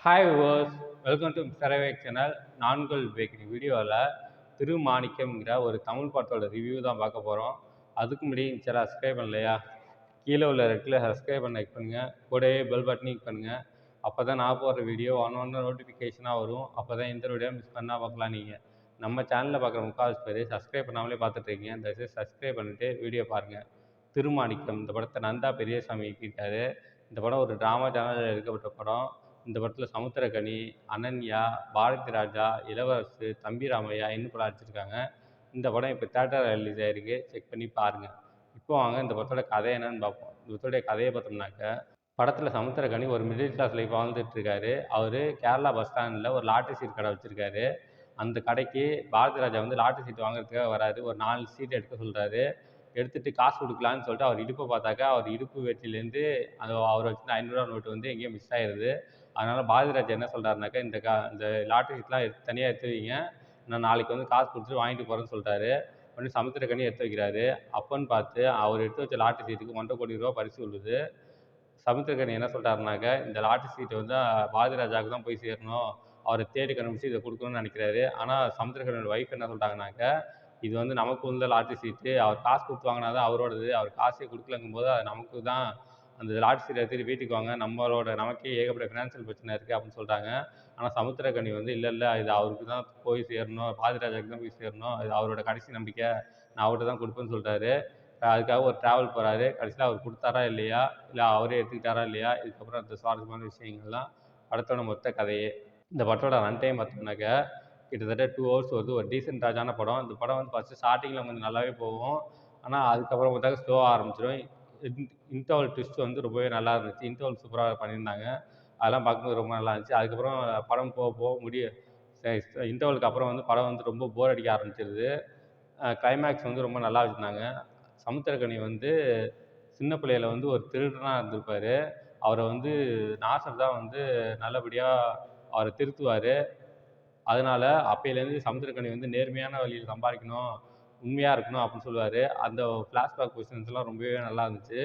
Hi viewers, welcome to mister ஐவேக் channel. நான்கள் bakery வீடியோவில் திருமாணிக்கம்ங்கிற ஒரு தமிழ் படத்தோட ரிவ்யூ தான் பார்க்க போகிறோம். அதுக்கு முன்னாடி சேனல் சப்ஸ்கிரைப் பண்ணலையா, கீழே உள்ள ரெட்டில் சப்ஸ்கிரைப் பண்ண கிளிக் பண்ணுங்கள். கூடவே பெல் பட்டனையும் கிளிக் பண்ணுங்கள். அப்போ தான் நான் போடுற வீடியோ ஒன்று நோட்டிஃபிகேஷனாக வரும். அப்போ தான் எந்த வீடியோ மிஸ் பண்ணால் பார்க்கலாம். நீங்கள் நம்ம சேனலில் பார்க்குற முக்கால்வாசி பேர் சப்ஸ்கிரைப் பண்ணாமலே பார்த்துட்ருக்கீங்க. தயவுசெய்து சப்ஸ்கிரைப் பண்ணிவிட்டு வீடியோ பாருங்கள். திருமாணிக்கம் இந்த படத்தை நந்தா பெரியசாமி இயக்கியிருக்காரு. இந்த படம் ஒரு ட்ராமா சேனலில் எடுக்கப்பட்ட படம். இந்த படத்தில் சமுத்திரக்கனி, அனன்யா, பாரதி ராஜா, இளவரசு, தம்பி ராமையா இன்னும் படம் அடிச்சிருக்காங்க. இந்த படம் இப்போ தேட்டர் ரிலீஸ் ஆகிருக்கு. செக் பண்ணி பாருங்கள். இப்போ வாங்க இந்த படத்தோட கதை என்னன்னு பார்ப்போம். இந்த படத்தோடைய கதையை பார்த்தோம்னாக்க, படத்தில் சமுத்திரக்கனி ஒரு மிடில் கிளாஸ் லைஃப் வாழ்ந்துட்டு இருக்காரு. அவர் கேரளா பஸ் ஸ்டாண்டில் ஒரு லாட்டரி சீட் கடை வச்சுருக்காரு. அந்த கடைக்கு பாரதி ராஜா வந்து லாட்டரி சீட் வாங்குறதுக்காக வராரு. ஒரு 4 சீட் எடுக்க சொல்கிறாரு. எடுத்துகிட்டு காசு கொடுக்கலான்னு சொல்லிட்டு அவர் இடுப்பை பார்த்தாக்கா, அவர் இடுப்பு வெட்டிலேருந்து அவர் வச்சுருந்த 500 நோட்டு வந்து எங்கேயோ மிஸ் ஆயிடுது. அதனால் பாரதிராஜா என்ன சொல்கிறாருனாக்கா, இந்த லாட்டரி சீட்லாம் தனியாக எடுத்து வைங்க, நான் நாளைக்கு வந்து காசு கொடுத்துட்டு வாங்கிட்டு போகிறேன்னு சொல்லிட்டாரு. உடனே சமுத்திரக்கனி எடுத்து வைக்கிறாரு. அப்போன்னு பார்த்து அவர் எடுத்து வச்ச லாட்டரி சீட்டுக்கு 1.5 கோடி ரூபா பரிசு விழுது. சமுத்திரக்கனி என்ன சொல்கிறாருனாக்க, இந்த லாட்டரி சீட்டு வந்து பாரதிராஜாவுக்கு தான் போய் சேரணும், அவரை தேடி கண்டுபிடிச்சி இதை கொடுக்கணும்னு நினைக்கிறாரு. ஆனால் சமுத்திரக்கனியோட ஒய்ஃப் என்ன சொல்கிறாங்கனாக்க, இது வந்து நமக்கு உள்ள லாட்டரி சீட்டு, அவர் காசு கொடுத்து வாங்கினா தான் அவரோடது, அவர் காசே கொடுக்கலங்கும் போது அது நமக்கு தான். அந்த லாட்டரி சீட்டை எடுத்துகிட்டு வீட்டுக்கு வாங்க, நமக்கே ஏகப்பட்ட ஃபினான்ஷியல் பிரச்சனை இருக்குது அப்படின்னு சொல்கிறாங்க. ஆனால் சமுத்திரக்கனி வந்து இல்லை இது அவருக்கு தான் போய் சேரணும், பாரதிராஜாவுக்கு தான் போய் சேரணும், இது அவரோட கடைசி நம்பிக்கை, நான் அவர்கிட்ட தான் கொடுப்பேன்னு சொல்கிறாரு. அதுக்காக ஒரு ட்ராவல் போகிறாரு. கடைசியில் அவர் கொடுத்தாரா இல்லையா, இல்லை அவரே எடுத்துக்கிட்டாரா இல்லையா, இதுக்கப்புறம் அந்த சுவாரஸ்யமான விஷயங்கள்லாம் படத்தோட மொத்த கதையே. இந்த படத்தோட ரன் டைம் பார்த்தோம்னாக்க கிட்டத்தட்ட 2 ஹவர்ஸ் வருது. ஒரு டீசென்டான படம். இந்த படம் வந்து ஃபஸ்ட்டு ஸ்டார்டிங்கில் கொஞ்சம் நல்லாவே போகும். ஆனால் அதுக்கப்புறம் பார்த்தாக்க ஸ்லோவாக ஆரம்பிச்சிடும். இன்டர்வல் ட்விஸ்ட் வந்து ரொம்பவே நல்லா இருந்துச்சு. இன்டர்வல் சூப்பராக பண்ணியிருந்தாங்க. அதெல்லாம் பார்க்கும்போது ரொம்ப நல்லா இருந்துச்சு. அதுக்கப்புறம் படம் போக போக இன்டர்வலுக்கு அப்புறம் வந்து படம் வந்து ரொம்ப போர் அடிக்க ஆரம்பிச்சிருது. கிளைமேக்ஸ் வந்து ரொம்ப நல்லா வச்சுருந்தாங்க. சமுத்திரக்கனி வந்து சின்ன பிள்ளையில வந்து ஒரு திருடனா இருந்திருப்பார். அவரை வந்து நாசர் தான் வந்து நல்லபடியாக அவரை திருத்துவார். அதனால அப்பையிலேருந்து சமுத்திரக்கனி வந்து நேர்மையான வழியில் சம்பாதிக்கணும், உண்மையாக இருக்கணும் அப்படின்னு சொல்லுவார். அந்த ஃப்ளாஷ்பேக் பொசிஷன்ஸ்லாம் ரொம்பவே நல்லா இருந்துச்சு.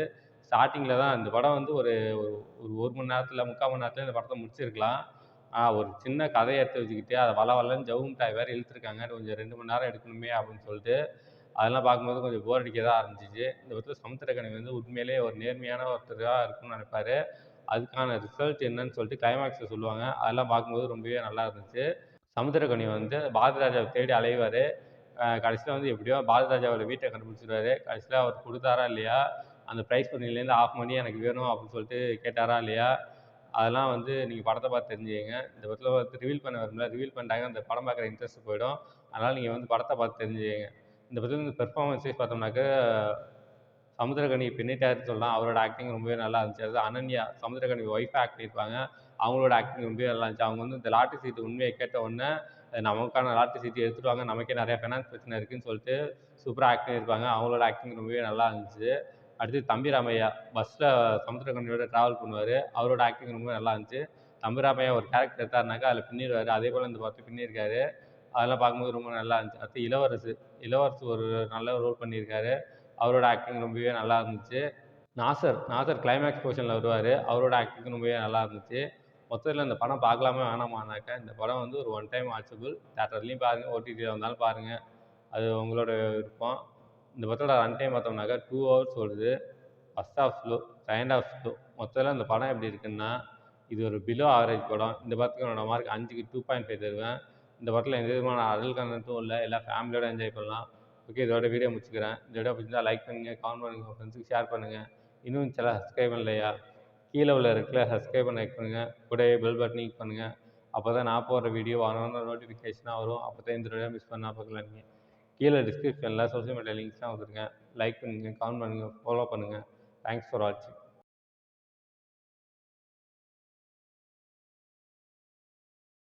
ஸ்டார்டிங்கில் தான் இந்த படம் வந்து ஒரு ஒரு மணி நேரத்தில் 3/4 மணி நேரத்தில் இந்த படத்தை முடிச்சிருக்கலாம். ஒரு சின்ன கதையை எடுத்து வச்சுக்கிட்டு அதை வளன்னு ஜவு மிட்டாய் வேறு இழுத்துருக்காங்க. கொஞ்சம் 2 மணி நேரம் எடுக்கணுமே அப்படின்னு சொல்லிட்டு அதெல்லாம் பார்க்கும்போது கொஞ்சம் போர் அடிக்க தான் ஆரம்பிச்சிச்சு. இந்த படத்தில் சமுத்திரக்கனி வந்து உண்மையிலேயே ஒரு நேர்மையான ஒருத்தராக இருக்கணும்னு நினைப்பாரு. அதுக்கான ரிசல்ட் என்னன்னு சொல்லிட்டு கிளைமேக்ஸில் சொல்லுவாங்க. அதெல்லாம் பார்க்கும்போது ரொம்பவே நல்லா இருந்துச்சு. சமுத்திரக்கனி வந்து பாரதிராஜாவை தேடி அலைவார். கடைசியில் வந்து எப்படியோ பாரதிராஜாவோட வீட்டை கண்டுபிடிச்சிருவாரு. கடைசியில் அவர் கொடுத்தாரா இல்லையா, அந்த ப்ரைஸ் மணிலேருந்து ½ மணி எனக்கு வேணும் அப்படின்னு சொல்லிட்டு கேட்டாரா இல்லையா, அதெல்லாம் வந்து நீங்கள் படத்தை பார்த்து தெரிஞ்சுக்கங்க. இந்த படத்தில் வந்து ரிவீல் பண்ண வரும்ல, ரிவீல் பண்ணிட்டாங்க அந்த படம் பார்க்குற இன்ட்ரெஸ்ட் போயிடும். அதனால் நீங்கள் வந்து படத்தை பார்த்து தெரிஞ்சுக்கங்க. இந்த படத்தில் வந்து பெர்ஃபார்மன்ஸ் வைஸ் பார்த்தோம்னாக்க, சமுத்திரக்கனி பின்னிட்டாருன்னு சொல்லலாம். அவரோட ஆக்டிங் ரொம்பவே நல்லா இருந்துச்சு. அது அனன்யா சமுத்திரக்கனி ஒய்ஃபாக ஆக்ட் பண்ணியிருப்பாங்க. அவங்களோட ஆக்டிங் ரொம்பவே நல்லா இருந்துச்சு. அவங்க வந்து இந்த லாட்டரி சீட்டு உண்மையை கேட்ட உடனே நமக்கான லாட்டரி சீட்டு எடுத்துட்டு வாங்க, நமக்கே நிறையா ஃபைனான்ஸ் பிரச்சனை இருக்குதுன்னு சொல்லிட்டு சூப்பராக ஆக்ட் பண்ணியிருப்பாங்க. அவங்களோட ஆக்டிங் ரொம்பவே நல்லா இருந்துச்சு. அடுத்து தம்பி ராமையா பஸ்ஸில் சமுத்திரக்கனியோட ட்ராவல் பண்ணுவார். அவரோட ஆக்டிங் ரொம்ப நல்லா இருந்துச்சு. தம்பி ராமையா ஒரு கேரக்டர் எடுத்தாருனாக்கா அதில் பின்னிடுவார். அதே போல் இந்த படத்தில் பின்னியிருக்காரு. அதெல்லாம் பார்க்கும்போது ரொம்ப நல்லா இருந்துச்சு. அடுத்து இளவரசு ஒரு நல்ல ரோல் பண்ணியிருக்காரு. அவரோட ஆக்டிங் ரொம்பவே நல்லா இருந்துச்சு. நாசர் கிளைமேக்ஸ் போர்ஷனில் வருவார். அவரோட ஆக்டிங் ரொம்பவே நல்லா இருந்துச்சு. மொத்தத்தில் இந்த படம் பார்க்கலாமா வேணாமானாக்கா, இந்த படம் வந்து ஒரு ஒன் டைம் வாட்சபிள். தேட்டர்லேயும் பாருங்கள், ஓடிடியில் வந்தாலும் பாருங்கள். அது உங்களோட விருப்பம். இந்த படத்தோட ரன் டைம் பார்த்தோம்னாக்கா 2 ஹவர்ஸ் வருது. First half slow, second half slow. மொத்தத்தில் இந்த படம் எப்படி இருக்குன்னா, இது ஒரு பிலோ ஆவரேஜ் படம். இந்த படத்துக்கு என்னோட மார்க் 5க்கு 2.5 தருவேன். இந்த படத்தில் எந்த விதமான அடல்ட் கண்டென்ட்டும் இல்லை. எல்லாம் ஃபேமிலியோட என்ஜாய் பண்ணலாம். ஓகே, இதோட வீடியோ முடிச்சுக்கிறேன். இந்த வீடியோ பிடிச்சிருந்தா லைக் பண்ணுங்கள், கமெண்ட் பண்ணுங்கள், உங்கள் ஃப்ரெண்ட்ஸுக்கு ஷேர் பண்ணுங்கள். இன்னும் சில சப்ஸ்கிரைப் பண்ணலையா, கீழே உள்ள ரெட்டில் சப்ஸ்கிரைப் பண்ண கிளிக் பண்ணுங்கள். கூடவே பெல் பட்டனையும் கிளிக் பண்ணுங்கள். அப்போ தான் நான் போடுற வீடியோ நோட்டிஃபிகேஷனாக வரும். அப்போ தான் இந்த வீடியோ மிஸ் பண்ணால் பார்க்கலாம். நீங்கள் கீழே டிஸ்கிரிப்ஷனில் சோஷியல் மீடியா லிங்க்ஸ்லாம் கொடுத்துருக்கேன். லைக் பண்ணுங்கள், கமெண்ட் பண்ணுங்கள், ஃபாலோ பண்ணுங்கள். தேங்க்ஸ் ஃபார் வாட்சிங்.